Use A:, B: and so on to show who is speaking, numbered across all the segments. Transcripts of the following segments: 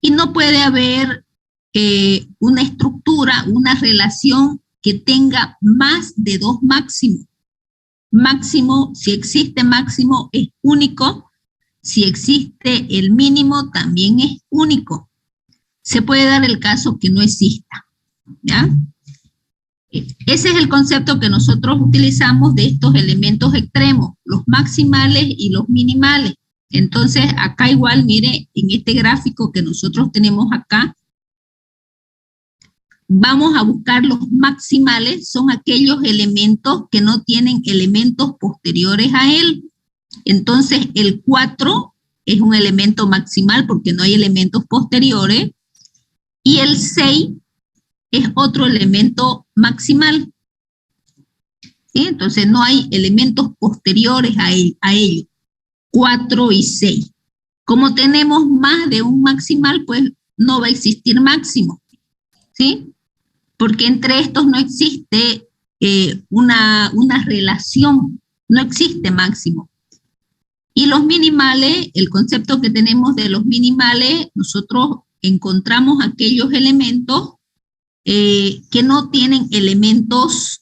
A: Y no puede haber una estructura, una relación que tenga más de dos máximos. Máximo, si existe máximo, es único. Si existe el mínimo, también es único. Se puede dar el caso que no exista, ¿ya? Ese es el concepto que nosotros utilizamos de estos elementos extremos, los maximales y los minimales. Entonces, acá igual, mire, en este gráfico que nosotros tenemos acá, vamos a buscar los maximales, son aquellos elementos que no tienen elementos posteriores a él. Entonces, el 4 es un elemento maximal porque no hay elementos posteriores, y el 6 es otro elemento maximal. ¿Sí? Entonces, no hay elementos posteriores a ello. 4 y 6. Como tenemos más de un maximal, pues no va a existir máximo. ¿Sí? Porque entre estos no existe una relación, no existe máximo. Y los minimales, el concepto que tenemos de los minimales, nosotros encontramos aquellos elementos que no tienen elementos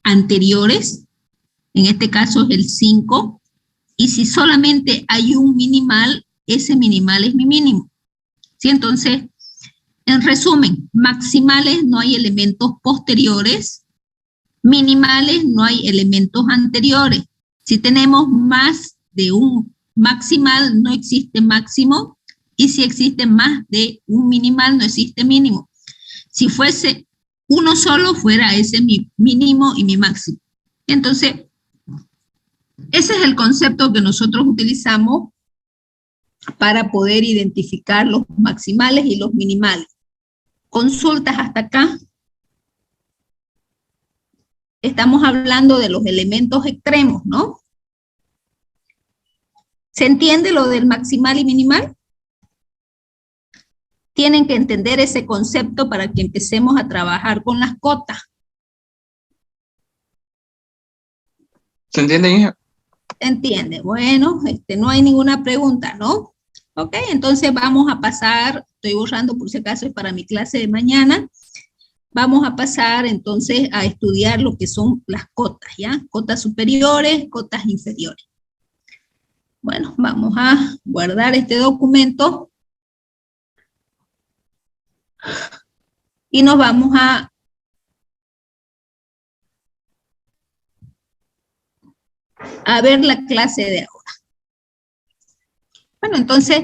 A: anteriores, en este caso es el 5, y si solamente hay un minimal, ese minimal es mi mínimo. ¿Sí? Entonces, en resumen, maximales no hay elementos posteriores, minimales no hay elementos anteriores. Si tenemos más de un maximal, no existe máximo, y si existe más de un minimal, no existe mínimo. Si fuese uno solo, fuera ese mi mínimo y mi máximo. Entonces, ese es el concepto que nosotros utilizamos para poder identificar los maximales y los minimales. Consultas hasta acá. Estamos hablando de los elementos extremos, ¿no? ¿Se entiende lo del maximal y minimal? Tienen que entender ese concepto para que empecemos a trabajar con las cotas.
B: ¿Se entiende, hija?
A: ¿Entiende? Bueno, no hay ninguna pregunta, ¿no? Ok, entonces vamos a pasar, estoy borrando por si acaso es para mi clase de mañana. Vamos a pasar entonces a estudiar lo que son las cotas, ¿ya? Cotas superiores, cotas inferiores. Bueno, vamos a guardar este documento y nos vamos a ver la clase de ahora. Bueno, entonces,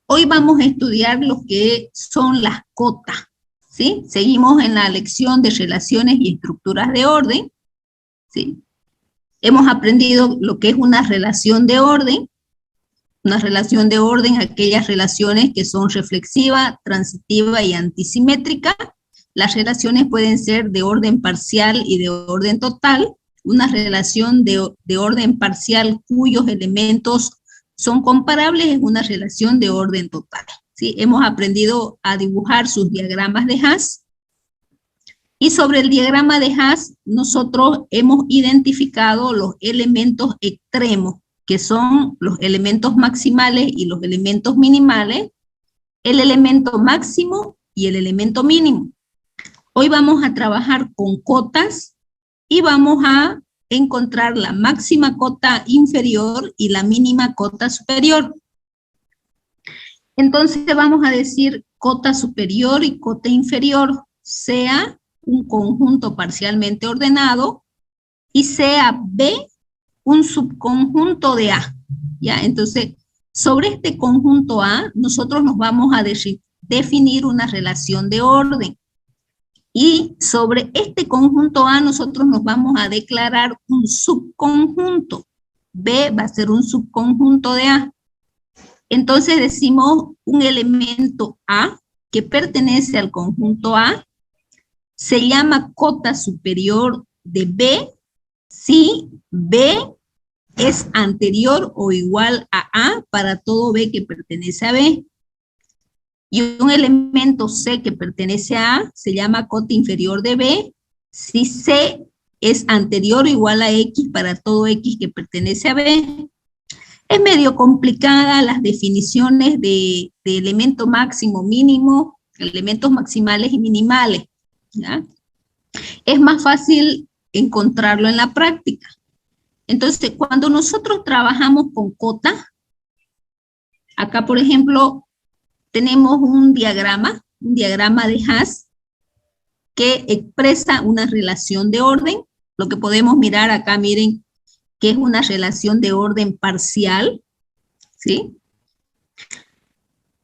A: hoy vamos a estudiar lo que son las cotas, ¿sí? Seguimos en la lección de relaciones y estructuras de orden, ¿sí? Hemos aprendido lo que es una relación de orden, aquellas relaciones que son reflexiva, transitiva y antisimétrica. Las relaciones pueden ser de orden parcial y de orden total. Una relación de orden parcial cuyos elementos son comparables es una relación de orden total. ¿Sí? Hemos aprendido a dibujar sus diagramas de Haas. Y sobre el diagrama de Haas, nosotros hemos identificado los elementos extremos, que son los elementos maximales y los elementos minimales, el elemento máximo y el elemento mínimo. Hoy vamos a trabajar con cotas y vamos a encontrar la máxima cota inferior y la mínima cota superior. Entonces vamos a decir cota superior y cota inferior, sea un conjunto parcialmente ordenado y sea B un subconjunto de A. ¿Ya? Entonces, sobre este conjunto A, nosotros nos vamos a definir una relación de orden. Y sobre este conjunto A, nosotros nos vamos a declarar un subconjunto. B va a ser un subconjunto de A. Entonces decimos un elemento A que pertenece al conjunto A, se llama cota superior de B si B es anterior o igual a A para todo B que pertenece a B. Y un elemento C que pertenece a A se llama cota inferior de B si C es anterior o igual a X para todo X que pertenece a B. Es medio complicada las definiciones de elemento máximo, mínimo, elementos maximales y minimales, ¿ya? Es más fácil encontrarlo en la práctica. Entonces, cuando nosotros trabajamos con cota, acá, por ejemplo, tenemos un diagrama de Haas, que expresa una relación de orden. Lo que podemos mirar acá, miren, que es una relación de orden parcial, ¿sí?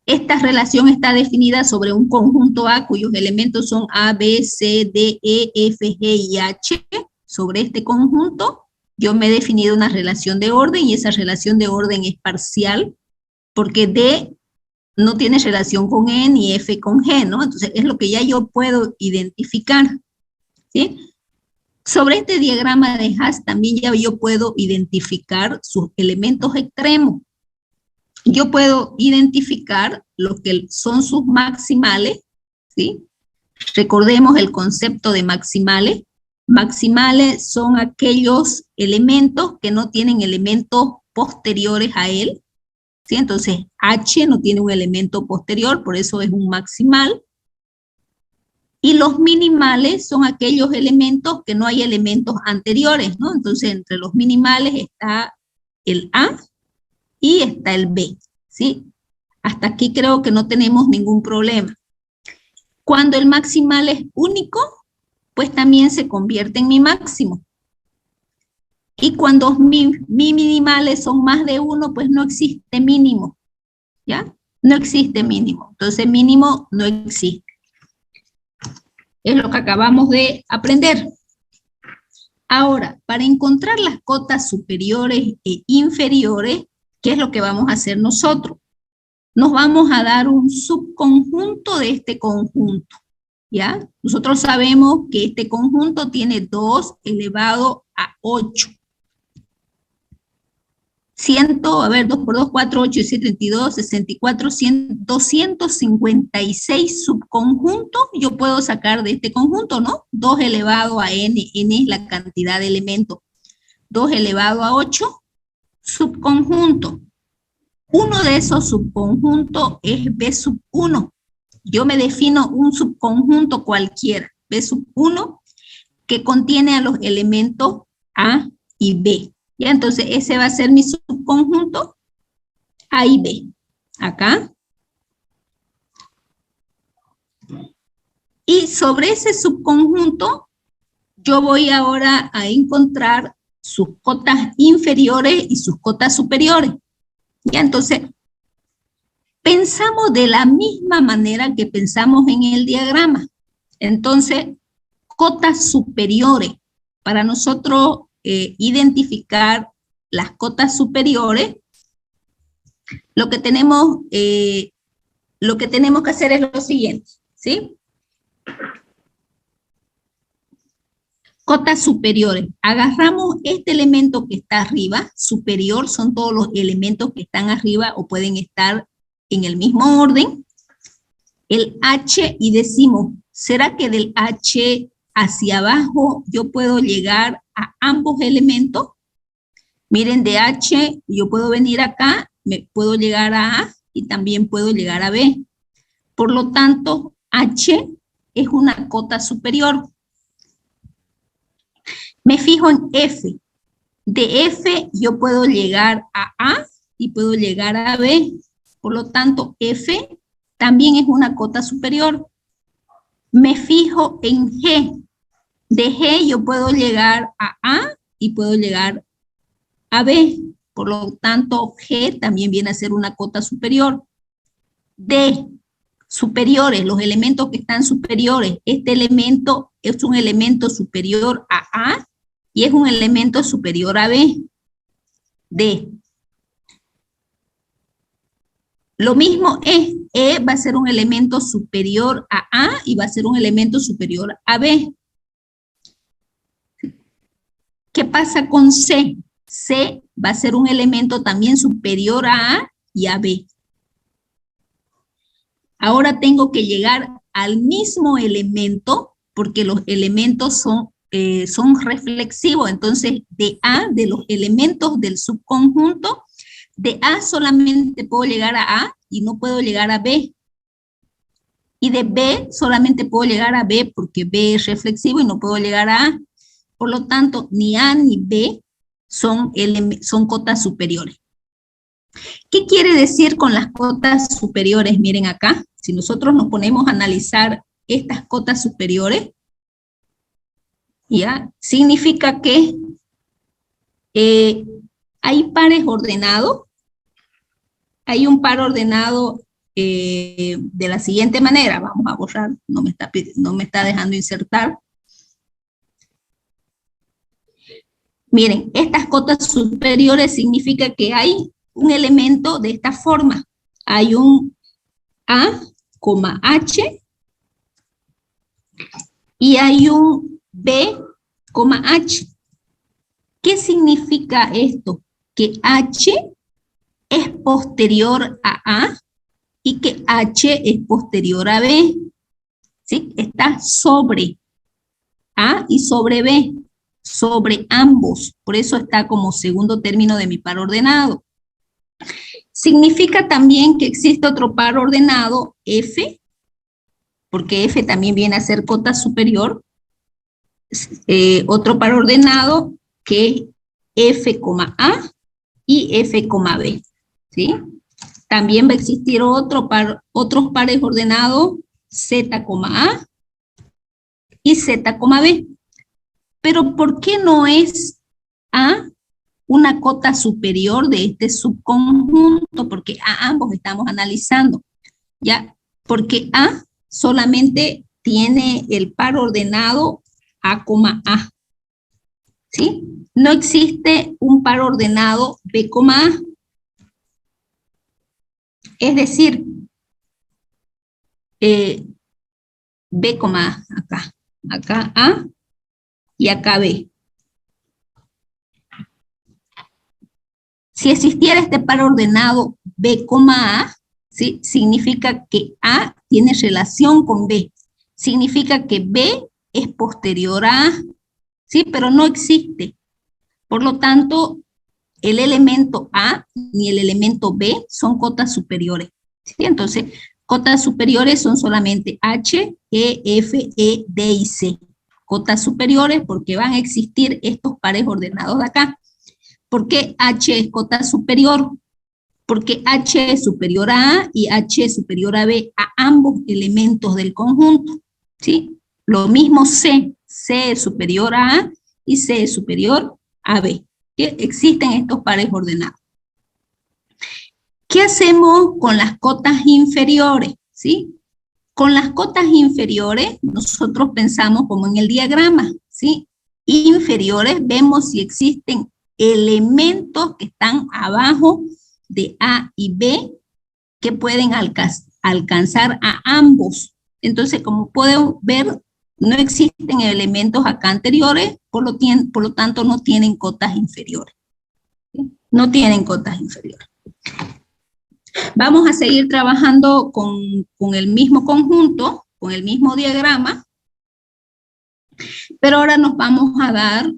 A: Esta relación está definida sobre un conjunto A cuyos elementos son A, B, C, D, E, F, G y H. Sobre este conjunto yo me he definido una relación de orden y esa relación de orden es parcial porque D no tiene relación con E ni F con G, ¿no? Entonces es lo que ya yo puedo identificar, ¿sí? Sobre este diagrama de Haas también ya yo puedo identificar sus elementos extremos. Yo puedo identificar lo que son sus maximales, ¿sí? Recordemos el concepto de maximales. Maximales son aquellos elementos que no tienen elementos posteriores a él, ¿sí? Entonces, H no tiene un elemento posterior, por eso es un maximal. Y los minimales son aquellos elementos que no hay elementos anteriores, ¿no? Entonces, entre los minimales está el A y está el B, ¿sí? Hasta aquí creo que no tenemos ningún problema. Cuando el maximal es único, pues también se convierte en mi máximo. Y cuando mis minimales son más de uno, pues no existe mínimo, ¿ya? No existe mínimo. Entonces, mínimo no existe. Es lo que acabamos de aprender. Ahora, para encontrar las cotas superiores e inferiores, ¿qué es lo que vamos a hacer nosotros? Nos vamos a dar un subconjunto de este conjunto, ¿ya? Nosotros sabemos que este conjunto tiene 2 elevado a 8. 2 por 2, 4, 8, 7, 32, 64, 100, 256 subconjuntos yo puedo sacar de este conjunto, ¿no? 2 elevado a n, n es la cantidad de elementos. 2 elevado a 8, subconjunto. Uno de esos subconjuntos es B sub 1. Yo me defino un subconjunto cualquiera, B sub 1, que contiene a los elementos A y B. Ya, entonces ese va a ser mi subconjunto A y B. Acá. Y sobre ese subconjunto, yo voy ahora a encontrar sus cotas inferiores y sus cotas superiores. Ya, entonces, pensamos de la misma manera que pensamos en el diagrama. Entonces, cotas superiores. Para nosotros identificar las cotas superiores, lo que tenemos que hacer es lo siguiente, ¿sí? Cotas superiores. Agarramos este elemento que está arriba, superior, son todos los elementos que están arriba o pueden estar en el mismo orden. El H y decimos, ¿será que del H hacia abajo yo puedo llegar a ambos elementos? Miren, de H yo puedo venir acá, me puedo llegar a A y también puedo llegar a B. Por lo tanto, H es una cota superior. Me fijo en F. De F yo puedo llegar a A y puedo llegar a B. Por lo tanto, F también es una cota superior. Me fijo en G. De G yo puedo llegar a A y puedo llegar a B. Por lo tanto, G también viene a ser una cota superior. D, superiores, los elementos que están superiores. Este elemento es un elemento superior a A y es un elemento superior a B. D. Lo mismo es, E va a ser un elemento superior a A y va a ser un elemento superior a B. ¿Qué pasa con C? C va a ser un elemento también superior a A y a B. Ahora tengo que llegar al mismo elemento porque los elementos son reflexivos. Entonces, de A, de los elementos del subconjunto, De A solamente puedo llegar a y no puedo llegar a B. Y de B solamente puedo llegar a B porque B es reflexivo y no puedo llegar a A. Por lo tanto, ni A ni B son cotas superiores. ¿Qué quiere decir con las cotas superiores? Miren acá, si nosotros nos ponemos a analizar estas cotas superiores, ¿ya? Significa que hay pares ordenados. Hay un par ordenado de la siguiente manera. Vamos a borrar, no me está dejando insertar. Miren, estas cotas superiores significa que hay un elemento de esta forma. Hay un A, H y hay un B, H. ¿Qué significa esto? Que H es posterior a A y que H es posterior a B. ¿Sí? Está sobre A y sobre B, sobre ambos. Por eso está como segundo término de mi par ordenado. Significa también que existe otro par ordenado, F, porque F también viene a ser cota superior. Otro par ordenado que es F, A y F, B. ¿Sí? También va a existir otros pares ordenados, Z, A y Z, B. Pero ¿por qué no es A una cota superior de este subconjunto? Porque a ambos estamos analizando, ¿ya? Porque A solamente tiene el par ordenado A, A. ¿Sí? No existe un par ordenado B, A. Es decir, B, A, acá A y acá B. Si existiera este par ordenado B, A, ¿sí? Significa que A tiene relación con B. Significa que B es posterior a A, ¿sí? Pero no existe. Por lo tanto, el elemento A ni el elemento B son cotas superiores. ¿Sí? Entonces, cotas superiores son solamente H, E, F, E, D y C. Cotas superiores porque van a existir estos pares ordenados de acá. ¿Por qué H es cota superior? Porque H es superior a A y H es superior a B, a ambos elementos del conjunto. ¿Sí? Lo mismo C. C es superior a A y C es superior a B. ¿Sí? Existen estos pares ordenados. ¿Qué hacemos con las cotas inferiores? ¿Sí? Con las cotas inferiores, nosotros pensamos como en el diagrama, ¿sí? Inferiores, vemos si existen elementos que están abajo de A y B que pueden alcanzar a ambos. Entonces, como pueden ver, no existen elementos acá anteriores, por lo tanto no tienen cotas inferiores. ¿Sí? No tienen cotas inferiores. Vamos a seguir trabajando con el mismo conjunto, con el mismo diagrama, pero ahora nos vamos a dar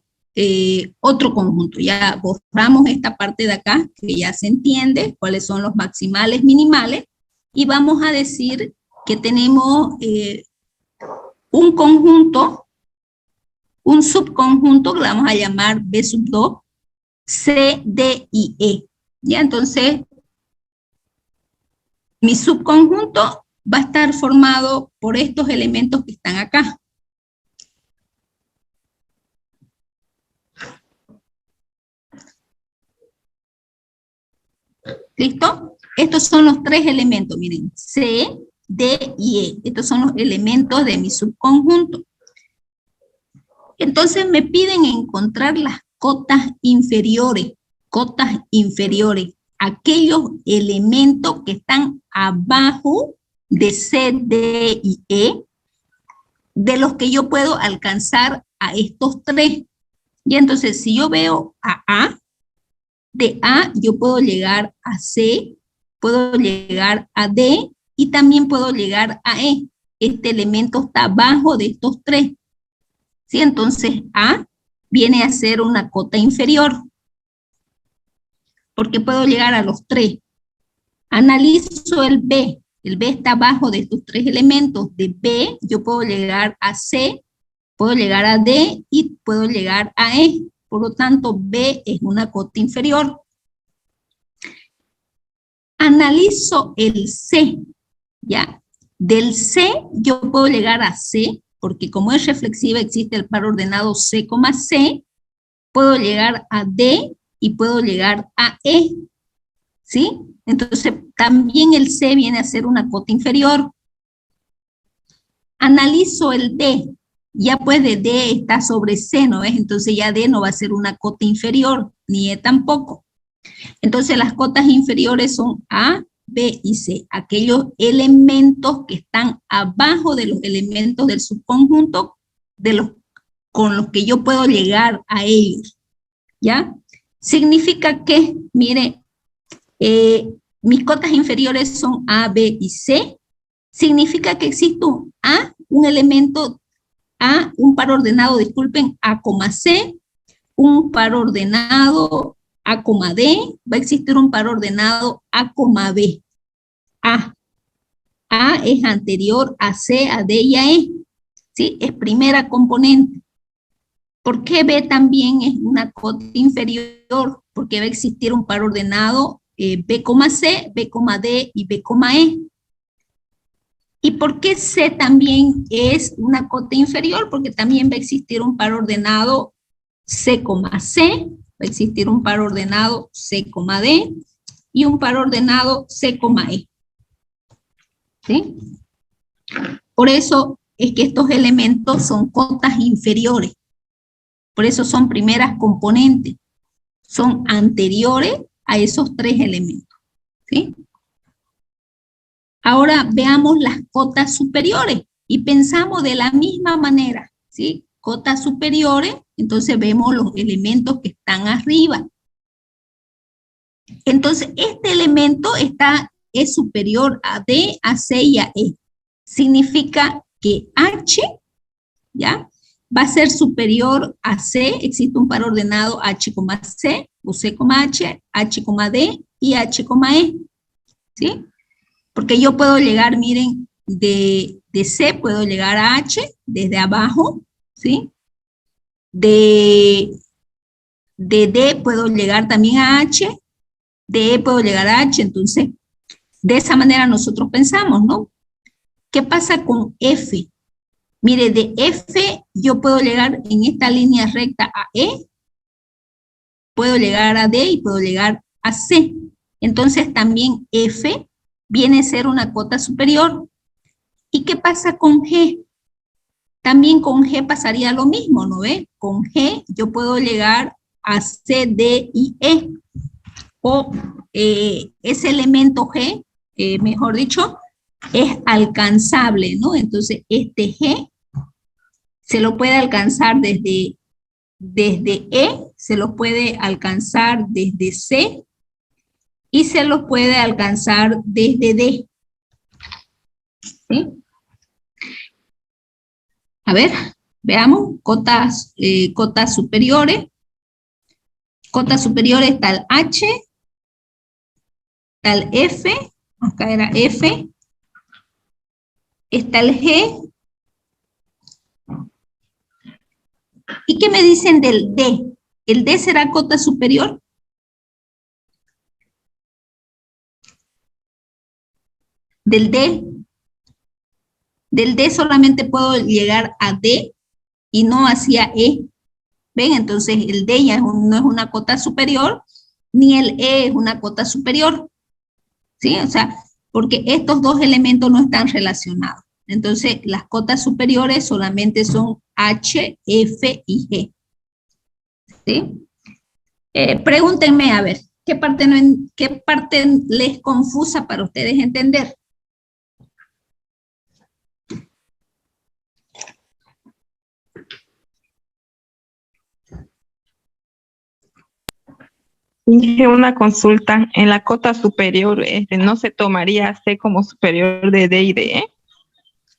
A: otro conjunto. Ya borramos esta parte de acá, que ya se entiende cuáles son los maximales, minimales, y vamos a decir que tenemos un conjunto, un subconjunto que le vamos a llamar B sub 2, C, D y E. Ya, entonces, mi subconjunto va a estar formado por estos elementos que están acá. ¿Listo? Estos son los tres elementos, miren, C, D y E. Estos son los elementos de mi subconjunto. Entonces me piden encontrar las cotas inferiores, aquellos elementos que están abajo de C, D y E, de los que yo puedo alcanzar a estos tres. Y entonces, si yo veo a A, de A yo puedo llegar a C, puedo llegar a D y también puedo llegar a E. Este elemento está abajo de estos tres. ¿Sí? Entonces, A viene a ser una cota inferior. porque puedo llegar a los 3. Analizo el B está abajo de estos 3 elementos. De B yo puedo llegar a C, puedo llegar a D y puedo llegar a E. Por lo tanto, B es una cota inferior. Analizo el C, ¿ya? Del C yo puedo llegar a C, porque como es reflexiva existe el par ordenado C, C, puedo llegar a D y puedo llegar a E, ¿sí? Entonces también el C viene a ser una cota inferior. Analizo el D, ya pues de D está sobre C, ¿no ves? Entonces ya D no va a ser una cota inferior, ni E tampoco. Entonces las cotas inferiores son A, B y C, aquellos elementos que están abajo de los elementos del subconjunto con los que yo puedo llegar a ellos, ¿ya? Significa que, mire, mis cotas inferiores son A, B y C, significa que existe un A, un elemento A, un par ordenado, disculpen, A, C, un par ordenado A, D, va a existir un par ordenado A, B. A es anterior a C, a D y a E, ¿sí? Es primera componente. ¿Por qué B también es una cota inferior? Porque va a existir un par ordenado B, C, B, D y B, E. ¿Y por qué C también es una cota inferior? Porque también va a existir un par ordenado C, C, va a existir un par ordenado C, D y un par ordenado C, E. ¿Sí? Por eso es que estos elementos son cotas inferiores. Por eso son primeras componentes. Son anteriores a esos 3 elementos. ¿Sí? Ahora veamos las cotas superiores y pensamos de la misma manera. ¿Sí? Cotas superiores, entonces vemos los elementos que están arriba. Entonces, este elemento es superior a D, a C y a E. Significa que H, ¿ya? Va a ser superior a C, existe un par ordenado H, C, o C, H, H, D y H, E. ¿Sí? Porque yo puedo llegar, miren, de C puedo llegar a H desde abajo, ¿sí? De D puedo llegar también a H, de E puedo llegar a H, entonces, de esa manera nosotros pensamos, ¿no? ¿Qué pasa con F? Mire, de F yo puedo llegar en esta línea recta a E, puedo llegar a D y puedo llegar a C. Entonces también F viene a ser una cota superior. ¿Y qué pasa con G? También con G pasaría lo mismo, ¿no ve? Con G yo puedo llegar a C, D y E. O ese elemento G, mejor dicho, es alcanzable, ¿no? Entonces este G se lo puede alcanzar desde E, se lo puede alcanzar desde C y se lo puede alcanzar desde D. ¿Sí? A ver, veamos, cotas superiores. Cotas superiores está el H, está el F, acá era F, está el G. ¿Y qué me dicen del D? ¿El D será cota superior? Del D. Del D solamente puedo llegar a D y no hacia E. ¿Ven? Entonces el D ya no es una cota superior, ni el E es una cota superior. ¿Sí? O sea, porque estos dos elementos no están relacionados. Entonces las cotas superiores solamente son H, F y G. ¿Sí? Pregúntenme, a ver, ¿qué parte les confusa para ustedes entender?
C: Dije una consulta, en la cota superior, ¿no se tomaría C como superior de D y de E?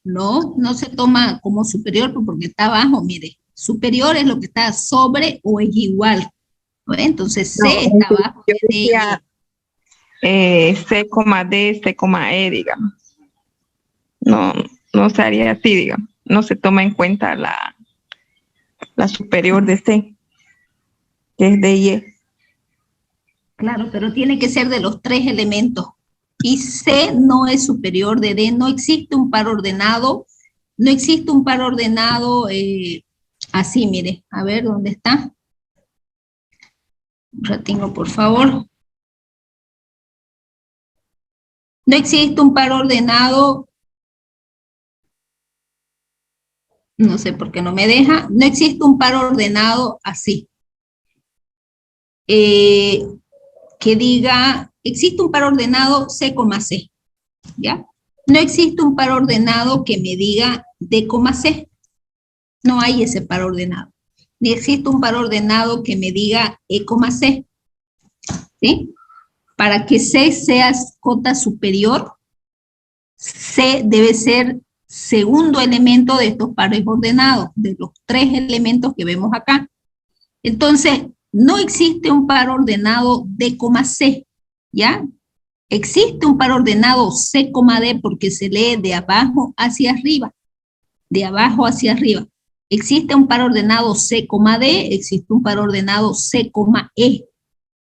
A: No, no se toma como superior porque está abajo, mire. Superior es lo que está sobre o es igual. ¿No ve? Entonces C
C: No,
A: está abajo
C: yo
A: de D y E.
C: decía C, D, C, E, digamos. No, no se haría así, digamos. No se toma en cuenta la superior de C, que es D y E.
A: Claro, pero tiene que ser de los tres elementos. Y C no es superior de D, no existe un par ordenado, no existe un par ordenado así, mire, a ver, ¿dónde está? Un ratito, por favor. No existe un par ordenado, no sé por qué no me deja, no existe un par ordenado así. Que diga, existe un par ordenado C, C, ¿ya? No existe un par ordenado que me diga D, C. No hay ese par ordenado. Ni existe un par ordenado que me diga E, C. ¿Sí? Para que C sea cota superior, C debe ser segundo elemento de estos pares ordenados, de los tres elementos que vemos acá. Entonces, no existe un par ordenado D, C, ¿ya? Existe un par ordenado C, D porque se lee de abajo hacia arriba, de abajo hacia arriba. Existe un par ordenado C, D, existe un par ordenado C, E,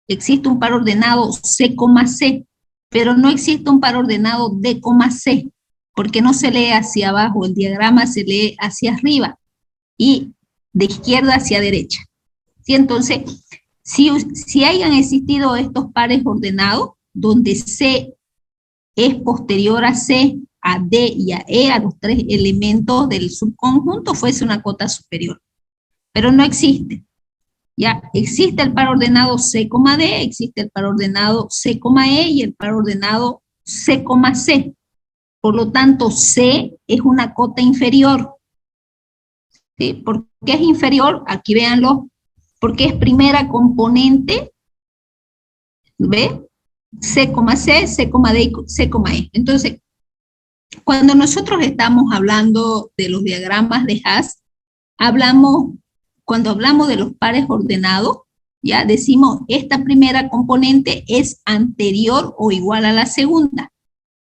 A: existe un par ordenado C, C, pero no existe un par ordenado D, C, porque no se lee hacia abajo, el diagrama se lee hacia arriba y de izquierda hacia derecha. ¿Sí? Entonces, si hayan existido estos pares ordenados, donde C es posterior a C, a D y a E, a los tres elementos del subconjunto, fuese una cota superior. Pero no existe. Ya existe el par ordenado C, D, existe el par ordenado C, E y el par ordenado C, C. Por lo tanto, C es una cota inferior. ¿Sí? ¿Por qué es inferior? Aquí véanlo. Porque es primera componente, ¿ve? C, C, C, D y C, E. Entonces, cuando nosotros estamos hablando de los diagramas de Haas, cuando hablamos de los pares ordenados, ya decimos, esta primera componente es anterior o igual a la segunda.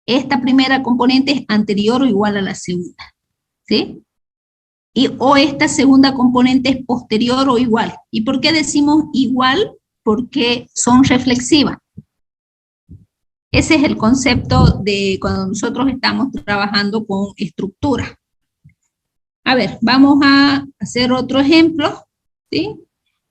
A: Esta primera componente es anterior o igual a la segunda. ¿Sí? O esta segunda componente es posterior o igual. ¿Y por qué decimos igual? Porque son reflexivas. Ese es el concepto de cuando nosotros estamos trabajando con estructura. A ver, vamos a hacer otro ejemplo, ¿sí?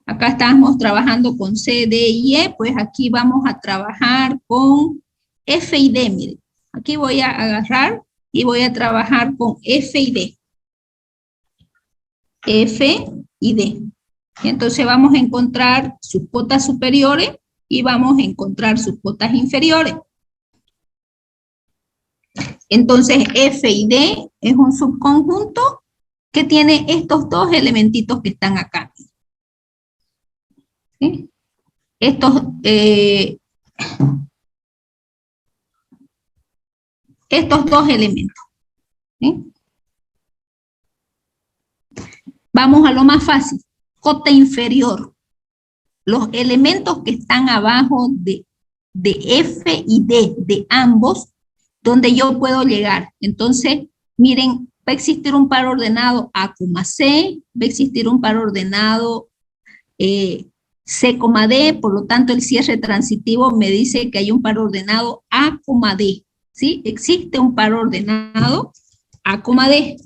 A: Acá estamos trabajando con C, D y E, pues aquí vamos a trabajar con F y D, miren. Aquí voy a agarrar y voy a trabajar con F y D. F y D. Y entonces vamos a encontrar sus cotas superiores y vamos a encontrar sus cotas inferiores. Entonces F y D es un subconjunto que tiene estos dos elementitos que están acá. ¿Sí? Estos dos elementos. ¿Sí? Vamos a lo más fácil. Cota inferior. Los elementos que están abajo de F y D, de ambos, donde yo puedo llegar. Entonces, miren, va a existir un par ordenado A, C, va a existir un par ordenado C, D, por lo tanto el cierre transitivo me dice que hay un par ordenado A, D, ¿sí? Existe un par ordenado A, D,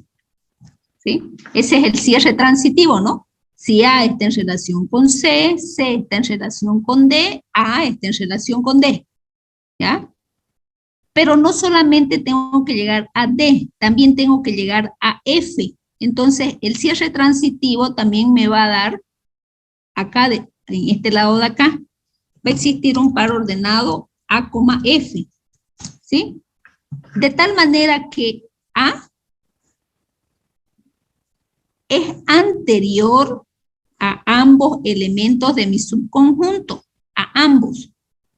A: ¿sí? Ese es el cierre transitivo, ¿no? Si A está en relación con C, C está en relación con D, A está en relación con D, ¿ya? Pero no solamente tengo que llegar a D, también tengo que llegar a F. Entonces, el cierre transitivo también me va a dar, acá, en este lado de acá, va a existir un par ordenado A, F, ¿sí? De tal manera que A es anterior a ambos elementos de mi subconjunto, a ambos,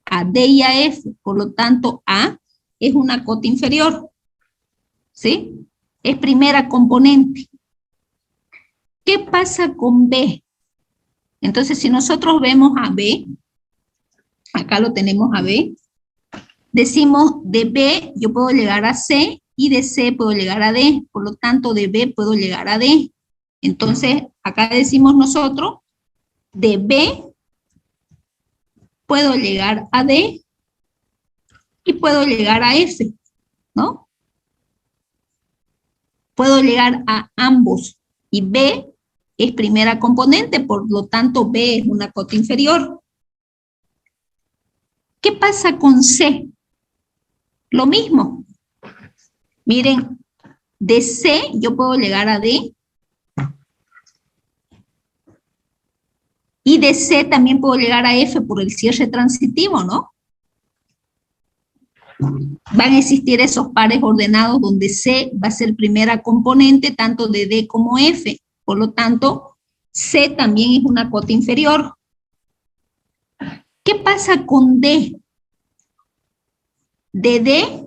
A: a D y a F. Por lo tanto, A es una cota inferior, ¿sí? Es primera componente. ¿Qué pasa con B? Entonces, si nosotros vemos a B, acá lo tenemos a B, decimos de B yo puedo llegar a C y de C puedo llegar a D, por lo tanto de B puedo llegar a D. Entonces, acá decimos nosotros, de B puedo llegar a D y puedo llegar a F, ¿no? Puedo llegar a ambos y B es primera componente, por lo tanto B es una cota inferior. ¿Qué pasa con C? Lo mismo. Miren, de C yo puedo llegar a D y de C también puedo llegar a F por el cierre transitivo, ¿no? Van a existir esos pares ordenados donde C va a ser primera componente tanto de D como F. Por lo tanto, C también es una cota inferior. ¿Qué pasa con D? De D,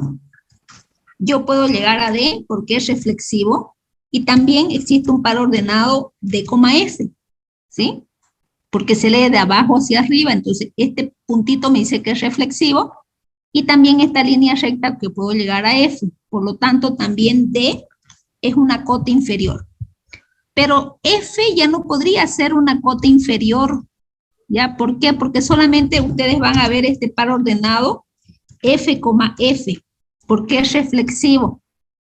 A: yo puedo llegar a D porque es reflexivo y también existe un par ordenado D, F, ¿sí? Porque se lee de abajo hacia arriba, entonces este puntito me dice que es reflexivo y también esta línea recta que puedo llegar a F. Por lo tanto, también D es una cota inferior. Pero F ya no podría ser una cota inferior, ¿ya? ¿Por qué? Porque solamente ustedes van a ver este par ordenado F, F, porque es reflexivo,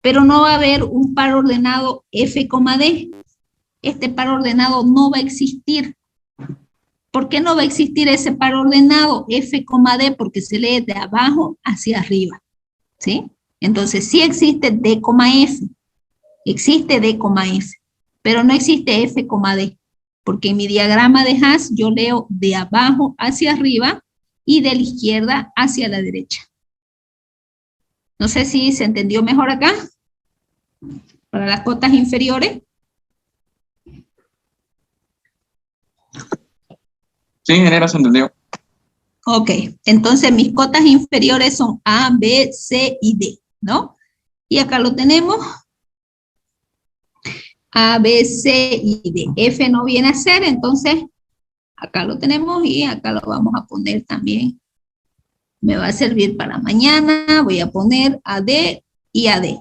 A: pero no va a haber un par ordenado F, D. Este par ordenado no va a existir. ¿Por qué no va a existir ese par ordenado F, D? Porque se lee de abajo hacia arriba, ¿sí? Entonces sí existe D, F, existe D, F, pero no existe F, D, porque en mi diagrama de Haas yo leo de abajo hacia arriba y de la izquierda hacia la derecha. No sé si se entendió mejor acá, para las cotas inferiores.
B: Sí, ingeniera, se entendió.
A: Ok, entonces mis cotas inferiores son A, B, C y D, ¿no? Y acá lo tenemos. A, B, C y D. F no viene a ser, entonces acá lo tenemos y acá lo vamos a poner también. Me va a servir para mañana, voy a poner a D y a D,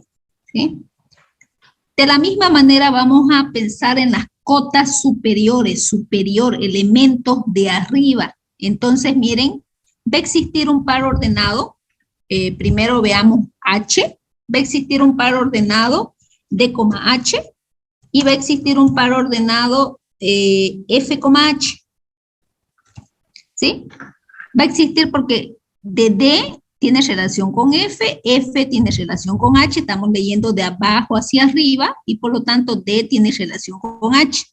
A: ¿sí? De la misma manera vamos a pensar en las cotas superiores, elementos de arriba. Entonces, miren, va a existir un par ordenado, primero veamos H, va a existir un par ordenado D, H, y va a existir un par ordenado F, H, ¿sí? Va a existir porque de D tiene relación con F, F tiene relación con H, estamos leyendo de abajo hacia arriba, y por lo tanto D tiene relación con H,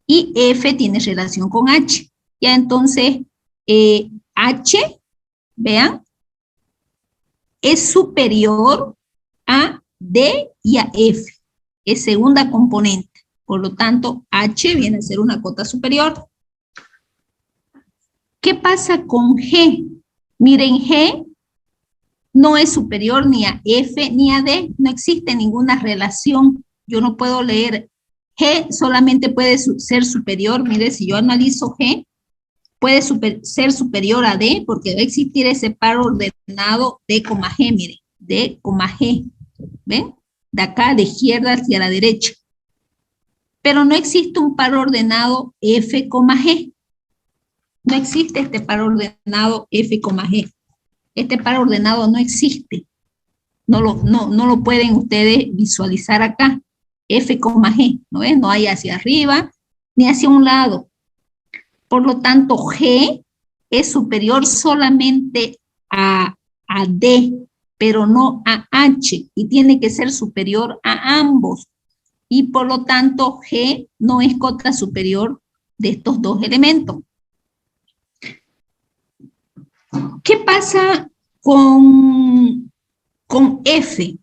A: y F tiene relación con H. Ya entonces, H, vean, es superior a D y a F, es segunda componente, por lo tanto, H viene a ser una cota superior. ¿Qué pasa con G? Miren, G no es superior ni a F ni a D, no existe ninguna relación. Yo no puedo leer G, solamente puede ser superior. Mire, si yo analizo G, puede ser superior a D porque va a existir ese par ordenado D, G, mire, D, G, ¿ven? De acá, de izquierda hacia la derecha. Pero no existe un par ordenado F, G. No existe este par ordenado F, G. Este par ordenado no existe. No lo pueden ustedes visualizar acá. F, G, ¿no ves? No hay hacia arriba ni hacia un lado. Por lo tanto, G es superior solamente a D, pero no a H, y tiene que ser superior a ambos. Y por lo tanto, G no es cota superior de estos dos elementos. ¿Qué pasa con F?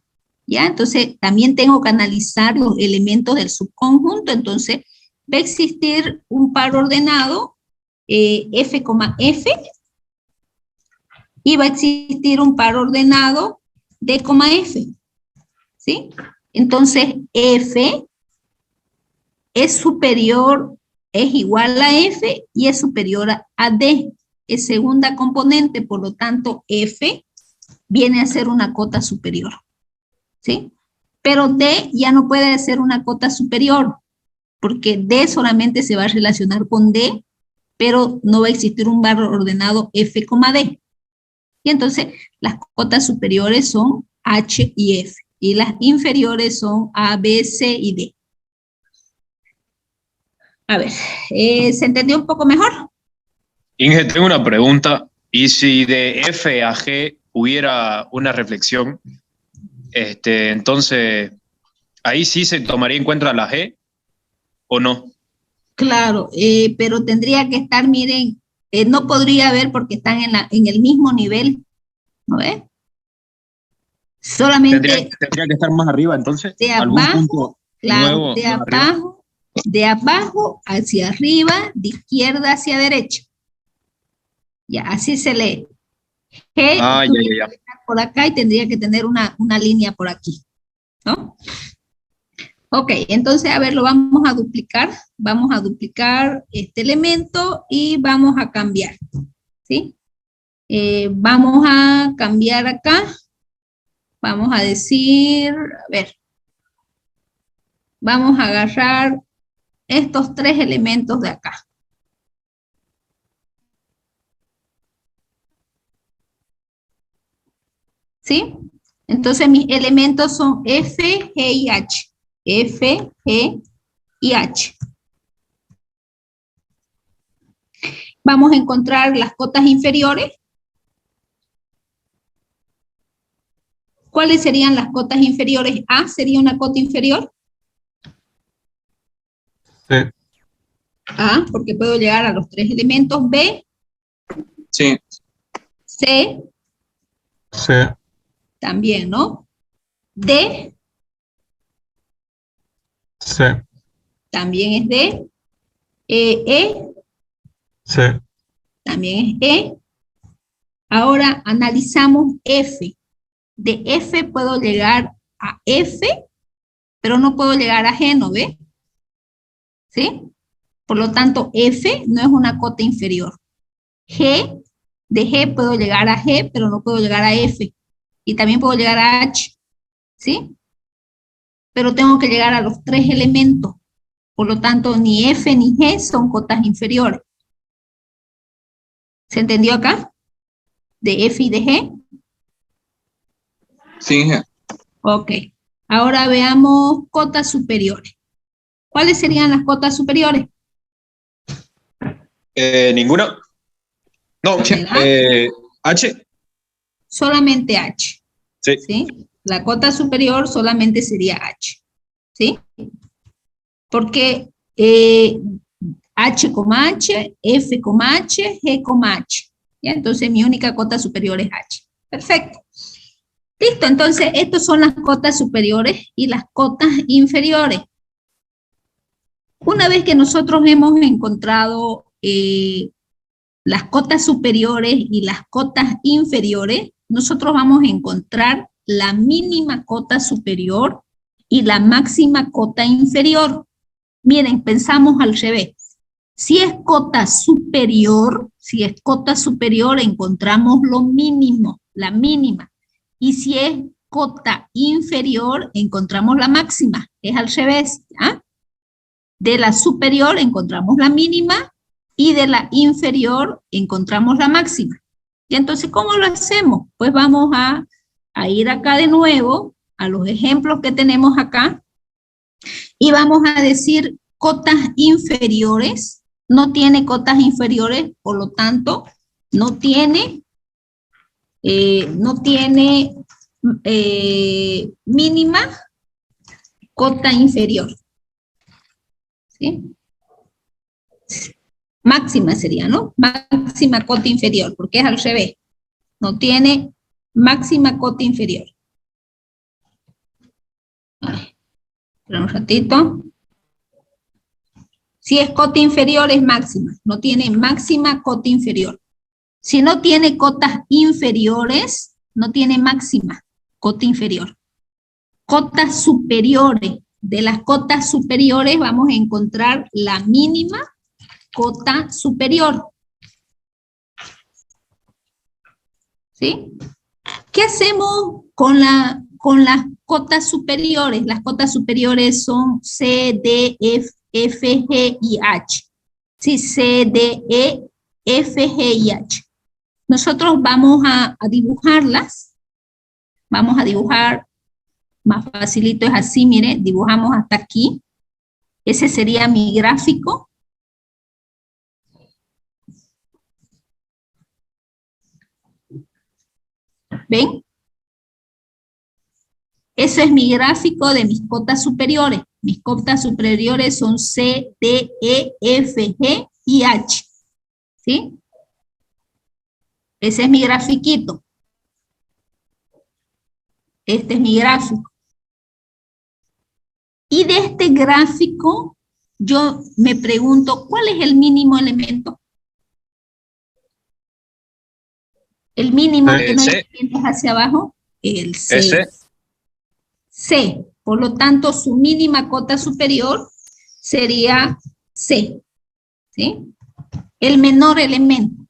A: ¿Ya? Entonces, también tengo que analizar los elementos del subconjunto. Entonces, va a existir un par ordenado F, F, y va a existir un par ordenado D, F, ¿sí? Entonces, F es superior, es igual a F y es superior a D. Es segunda componente, por lo tanto, F viene a ser una cota superior. ¿Sí? Pero D ya no puede ser una cota superior, porque D solamente se va a relacionar con D, pero no va a existir un barro ordenado F, D. Y entonces las cotas superiores son H y F, y las inferiores son A, B, C y D. A ver, ¿se entendió un poco mejor?
D: Inge, tengo una pregunta. ¿Y si de F a G hubiera una reflexión, entonces ahí sí se tomaría en cuenta la G o no?
A: Claro, pero tendría que estar, miren, no podría haber porque están en el mismo nivel, ¿no ves? Solamente
D: tendría que estar más arriba, entonces.
A: de
D: ¿Algún
A: abajo,
D: punto
A: claro,
D: nuevo
A: de
D: más arriba?
A: abajo, de abajo hacia arriba, de izquierda hacia derecha. Ya, así se lee. G
D: Ya.
A: que estar por acá y tendría que tener una línea por aquí, ¿no? Ok, entonces, a ver, lo vamos a duplicar. Vamos a duplicar este elemento y vamos a cambiar, ¿sí? Vamos a cambiar acá. Vamos a decir, a ver, vamos a agarrar estos tres elementos de acá. ¿Sí? Entonces mis elementos son F, G y H. F, G y H. Vamos a encontrar las cotas inferiores. ¿Cuáles serían las cotas inferiores? A sería una cota inferior.
B: Sí.
A: A, porque puedo llegar a los tres elementos. B.
B: Sí.
A: C.
B: Sí.
A: También, ¿no? D.
B: Sí.
A: También es D. E.
B: Sí.
A: También es E. Ahora analizamos F. De F puedo llegar a F, pero no puedo llegar a G, ¿no ve? ¿Sí? Por lo tanto, F no es una cota inferior. G, de G puedo llegar a G, pero no puedo llegar a F. Y también puedo llegar a H, ¿sí? Pero tengo que llegar a los tres elementos. Por lo tanto, ni F ni G son cotas inferiores. ¿Se entendió acá? De F y de G.
B: Sí.
A: Ok. Ahora veamos cotas superiores. ¿Cuáles serían las cotas superiores?
D: ¿Ninguna? No, H.
A: Solamente H.
D: Sí.
A: ¿Sí? La cota superior solamente sería H. ¿Sí? Porque H, H, F, H, G, H. ¿Ya? Entonces mi única cota superior es H. Perfecto. Listo, entonces estas son las cotas superiores y las cotas inferiores. Una vez que nosotros hemos encontrado las cotas superiores y las cotas inferiores, nosotros vamos a encontrar la mínima cota superior y la máxima cota inferior. Miren, pensamos al revés. Si es cota superior, encontramos lo mínimo, la mínima. Y si es cota inferior, encontramos la máxima. Es al revés, ¿ya? De la superior encontramos la mínima y de la inferior encontramos la máxima. Y entonces, ¿cómo lo hacemos? Pues vamos a ir acá de nuevo a los ejemplos que tenemos acá y vamos a decir cotas inferiores. No tiene cotas inferiores, por lo tanto, no tiene mínima cota inferior. ¿Sí? Máxima sería, ¿no? Máxima cota inferior, porque es al revés. No tiene máxima cota inferior. Espera un ratito. Si es cota inferior es máxima, no tiene máxima cota inferior. Si no tiene cotas inferiores, no tiene máxima cota inferior. Cotas superiores. De las cotas superiores vamos a encontrar la mínima cota superior. ¿Sí? ¿Qué hacemos con las cotas superiores? Las cotas superiores son C, D, F, G y H. Sí, C, D, E, F, G y H. Nosotros vamos a dibujarlas. Vamos a dibujar, más facilito es así, mire, dibujamos hasta aquí. Ese sería mi gráfico. ¿Ven? Ese es mi gráfico de mis cotas superiores. Mis cotas superiores son C, D, E, F, G y H. ¿Sí? Ese es mi grafiquito. Este es mi gráfico. Y de este gráfico, yo me pregunto, ¿cuál es el mínimo elemento? El mínimo que no hay elementos hacia abajo, el C. C. Por lo tanto, su mínima cota superior sería C. ¿Sí? El menor elemento.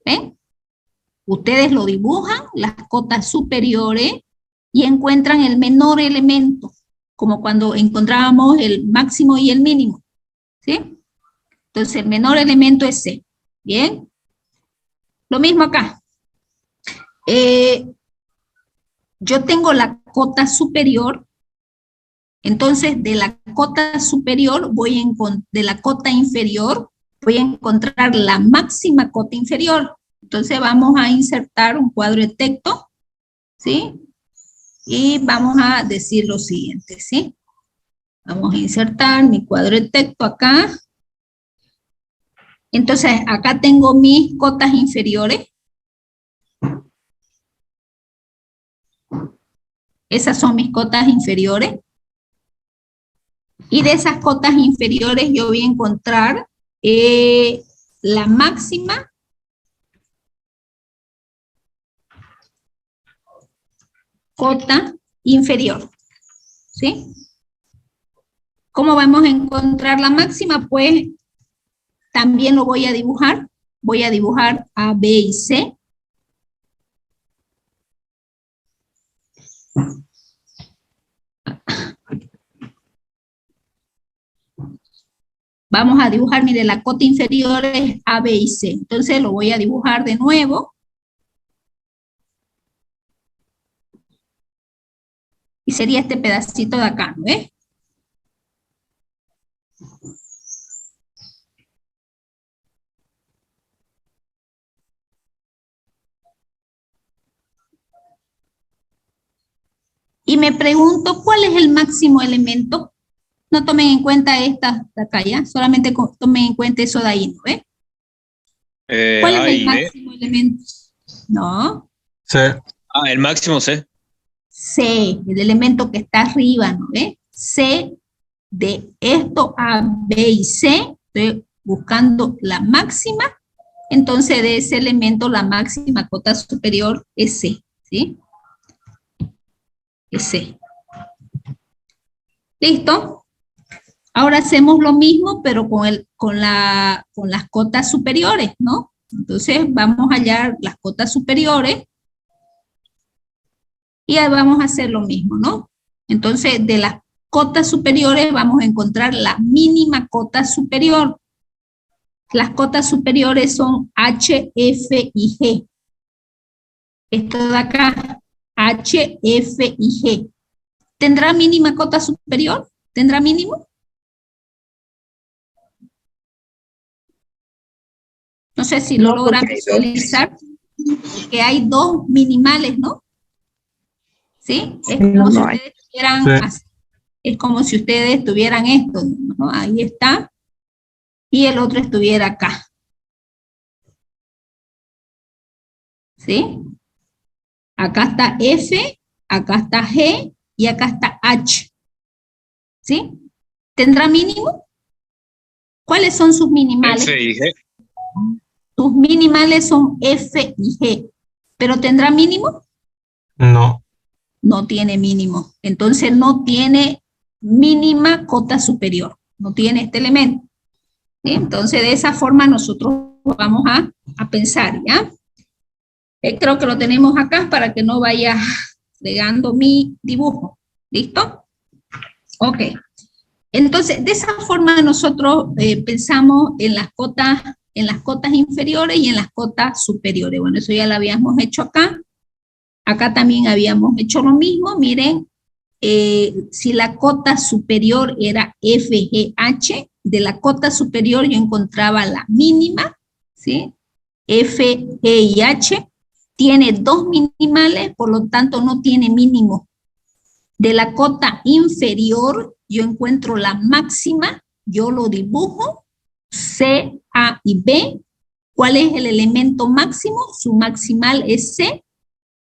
A: ¿Ven? Ustedes lo dibujan, las cotas superiores, y encuentran el menor elemento, como cuando encontrábamos el máximo y el mínimo. ¿Sí? Entonces, el menor elemento es C. ¿Bien? Lo mismo acá. Yo tengo la cota superior, entonces de la cota superior de la cota inferior voy a encontrar la máxima cota inferior. Entonces vamos a insertar un cuadro de texto, ¿sí? Y vamos a decir lo siguiente, ¿sí? Vamos a insertar mi cuadro de texto acá. Entonces acá tengo mis cotas inferiores. Esas son mis cotas inferiores. Y de esas cotas inferiores yo voy a encontrar la máxima cota inferior. ¿Sí? ¿Cómo vamos a encontrar la máxima? Pues también lo voy a dibujar. Voy a dibujar A, B y C. Vamos a dibujar, mire, la cota inferior es A, B y C. Entonces lo voy a dibujar de nuevo. Y sería este pedacito de acá, ¿no ves? Y me pregunto, ¿cuál es el máximo elemento? No tomen en cuenta esta de acá, ¿ya? Solamente tomen en cuenta eso de ahí, ¿no ves? ¿Cuál es el máximo elemento? No.
B: C.
D: Ah, el máximo C.
A: C, el elemento que está arriba, ¿no ves? C, de esto A, B y C, estoy buscando la máxima, entonces de ese elemento la máxima cota superior es C, ¿sí? Es C. ¿Listo? Ahora hacemos lo mismo, pero con las cotas superiores, ¿no? Entonces vamos a hallar las cotas superiores y ahí vamos a hacer lo mismo, ¿no? Entonces de las cotas superiores vamos a encontrar la mínima cota superior. Las cotas superiores son H, F y G. Esto de acá, H, F y G. ¿Tendrá mínima cota superior? ¿Tendrá mínimo? No sé si lo logran visualizar, que hay dos minimales, ¿no? ¿Sí? Es como si ustedes tuvieran, es como si ustedes tuvieran esto, ¿no? Ahí está, y el otro estuviera acá. ¿Sí? Acá está F, acá está G, y acá está H. ¿Sí? ¿Tendrá mínimo? ¿Cuáles son sus minimales?
D: F y G.
A: Sus minimales son F y G. ¿Pero tendrá mínimo?
B: No.
A: No tiene mínimo. Entonces no tiene mínima cota superior. No tiene este elemento. ¿Sí? Entonces, de esa forma nosotros vamos a pensar, ¿ya? Creo que lo tenemos acá para que no vaya fregando mi dibujo. ¿Listo? Ok. Entonces, de esa forma nosotros pensamos en las cotas inferiores y en las cotas superiores. Bueno, eso ya lo habíamos hecho acá. Acá también habíamos hecho lo mismo. Miren, si la cota superior era FGH, de la cota superior yo encontraba la mínima, ¿sí? F, G y H. Tiene dos minimales, por lo tanto no tiene mínimo. De la cota inferior yo encuentro la máxima, yo lo dibujo, C, A y B. ¿Cuál es el elemento máximo? Su maximal es C,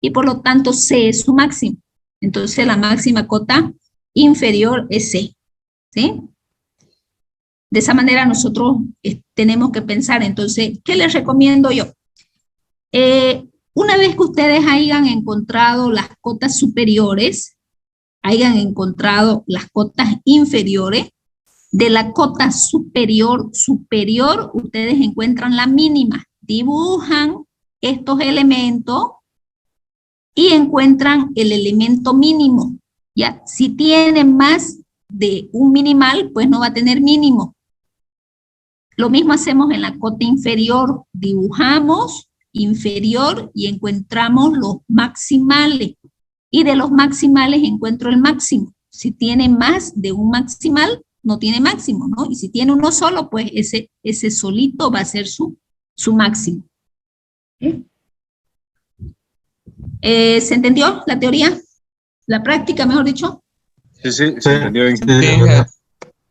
A: y por lo tanto C es su máximo. Entonces la máxima cota inferior es C, ¿sí? De esa manera nosotros tenemos que pensar. Entonces, ¿qué les recomiendo yo? Una vez que ustedes hayan encontrado las cotas superiores, hayan encontrado las cotas inferiores, de la cota superior, ustedes encuentran la mínima, dibujan estos elementos y encuentran el elemento mínimo, ¿ya? Si tienen más de un minimal, pues no va a tener mínimo. Lo mismo hacemos en la cota inferior, dibujamos inferior y encontramos los maximales, y de los maximales encuentro el máximo. Si tiene más de un maximal, no tiene máximo, ¿no? Y si tiene uno solo, pues ese solito va a ser su máximo. ¿Sí? ¿Se entendió la teoría? La práctica, mejor dicho.
D: Sí, se entendió bien.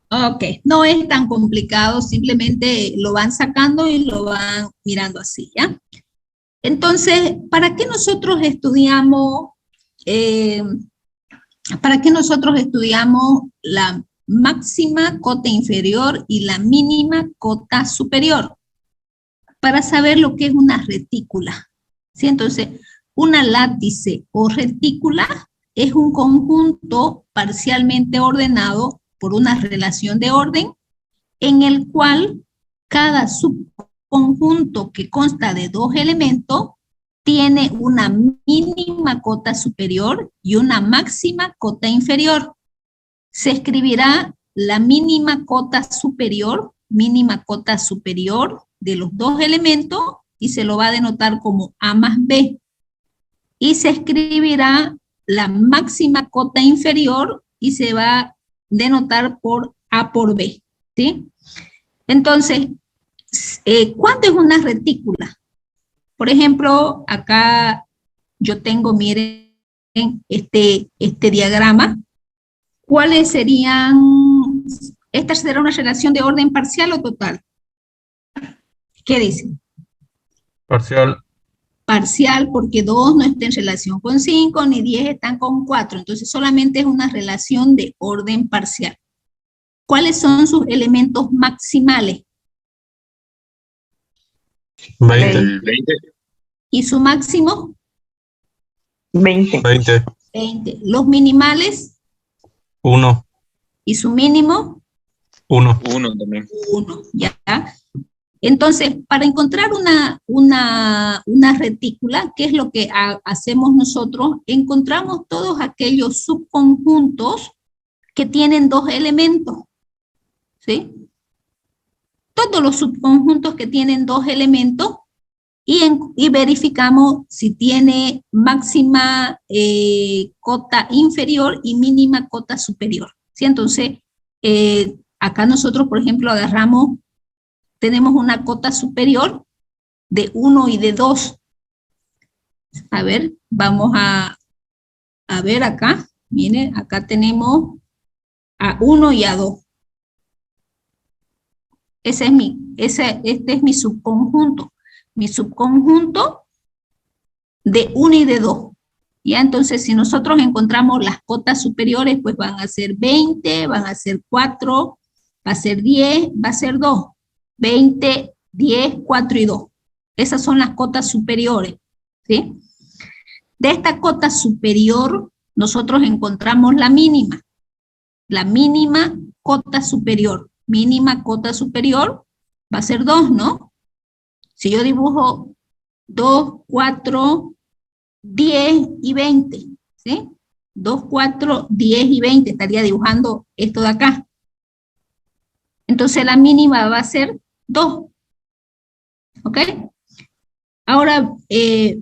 A: Ok, no es tan complicado, simplemente lo van sacando y lo van mirando así, ¿ya? Entonces, ¿para qué nosotros estudiamos la máxima cota inferior y la mínima cota superior? Para saber lo que es una retícula, ¿sí? Entonces, una látice o retícula es un conjunto parcialmente ordenado por una relación de orden en el cual cada subconjunto que consta de dos elementos tiene una mínima cota superior y una máxima cota inferior. Se escribirá la mínima cota superior de los dos elementos y se lo va a denotar como A más B. Y se escribirá la máxima cota inferior y se va a denotar por A por B, ¿sí? Entonces, ¿cuánto es una retícula? Por ejemplo, acá yo tengo, miren, este diagrama. ¿Cuáles serían? ¿Esta será una relación de orden parcial o total? ¿Qué dicen?
B: Parcial.
A: Parcial, porque 2 no está en relación con 5, ni 10 están con 4. Entonces, solamente es una relación de orden parcial. ¿Cuáles son sus elementos maximales?
B: 20.
D: 20.
A: ¿Y su máximo?
C: 20.
A: 20. ¿Los minimales?
B: 1.
A: ¿Y su mínimo?
B: 1.
D: 1 también.
A: 1, ¿ya? Entonces, para encontrar una retícula, ¿qué es lo que hacemos nosotros? Encontramos todos aquellos subconjuntos que tienen dos elementos, ¿sí? Todos los subconjuntos que tienen dos elementos y verificamos si tiene máxima cota inferior y mínima cota superior, ¿sí? Entonces, acá nosotros, por ejemplo, tenemos una cota superior de 1 y de 2. A ver, vamos a ver acá. Miren, acá tenemos a 1 y a 2. Este es mi subconjunto. Mi subconjunto de 1 y de 2. Ya, entonces, si nosotros encontramos las cotas superiores, pues van a ser 20, van a ser 4, va a ser 10, va a ser 2. 20, 10, 4 y 2. Esas son las cotas superiores, ¿sí? De esta cota superior, nosotros encontramos la mínima cota superior. Mínima cota superior va a ser 2, ¿no? Si yo dibujo 2, 4, 10 y 20, ¿sí? 2, 4, 10 y 20, estaría dibujando esto de acá. Entonces la mínima va a ser 2, ¿ok? Ahora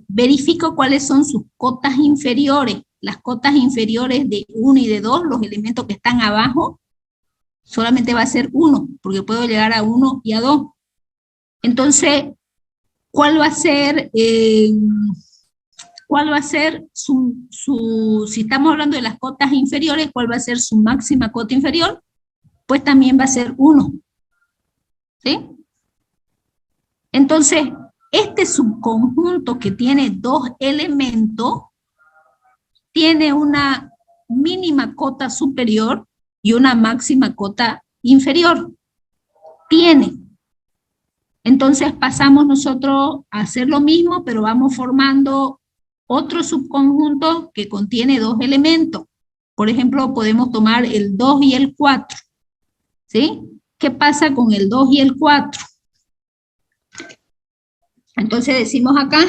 A: verifico cuáles son sus cotas inferiores. Las cotas inferiores de 1 y de 2, los elementos que están abajo, solamente va a ser 1, porque puedo llegar a 1 y a 2. Entonces, ¿cuál va a ser si estamos hablando de las cotas inferiores, cuál va a ser su máxima cota inferior? Pues también va a ser 1, ¿sí? Entonces, este subconjunto que tiene 2 elementos, tiene una mínima cota superior y una máxima cota inferior. Tiene. Entonces pasamos nosotros a hacer lo mismo, pero vamos formando otro subconjunto que contiene 2 elementos. Por ejemplo, podemos tomar el 2 y el 4. ¿Sí? ¿Qué pasa con el 2 y el 4? Entonces decimos acá,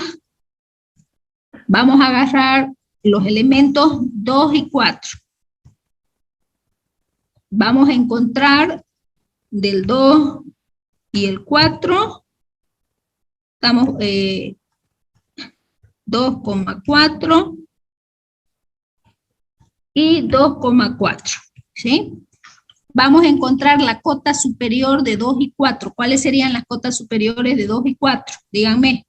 A: vamos a agarrar los elementos 2 y 4. Vamos a encontrar del 2 y el 4, estamos 2,4 y 2,4, ¿sí? Vamos a encontrar la cota superior de 2 y 4. ¿Cuáles serían las cotas superiores de 2 y 4? Díganme.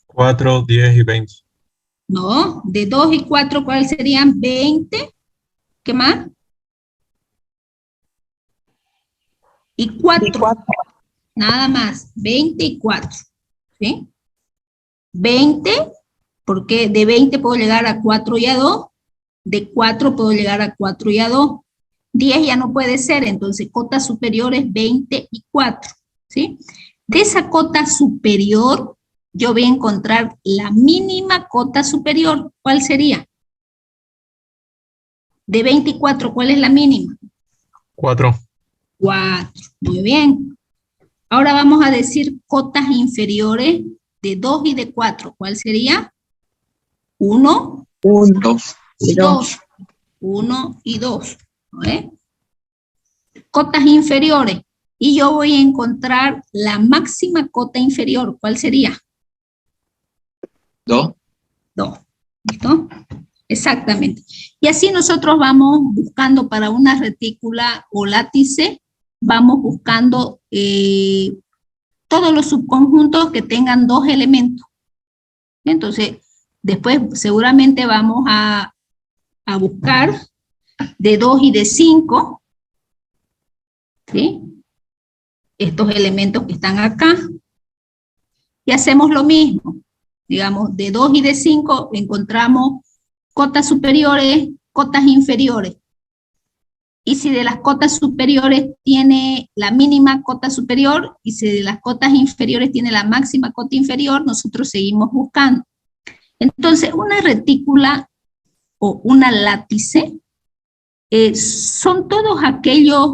B: 4, 10 y 20.
A: No, de 2 y 4, ¿cuáles serían? 20. ¿Qué más? Y 4. Nada más, 24. ¿Sí? 20, porque de 20 puedo llegar a 4 y a 2. De 4 puedo llegar a 4 y a 2. 10 ya no puede ser, entonces cota superior es 20 y 4, ¿sí? De esa cota superior, yo voy a encontrar la mínima cota superior. ¿Cuál sería? De 24, ¿cuál es la mínima?
B: 4.
A: 4, muy bien. Ahora vamos a decir cotas inferiores de 2 y de 4. ¿Cuál sería? 1,
C: 2
A: y 2. 1 y 2. ¿Eh? Cotas inferiores, y yo voy a encontrar la máxima cota inferior. ¿Cuál sería?
D: 2.
A: 2. ¿Listo? Exactamente. Y así nosotros vamos buscando para una retícula o látice, vamos buscando todos los subconjuntos que tengan 2 elementos. Entonces, después seguramente vamos a buscar de 2 y de 5, ¿sí? Estos elementos que están acá. Y hacemos lo mismo. Digamos, de 2 y de 5 encontramos cotas superiores, cotas inferiores. Y si de las cotas superiores tiene la mínima cota superior, y si de las cotas inferiores tiene la máxima cota inferior, nosotros seguimos buscando. Entonces, una retícula o una látice son todos aquellos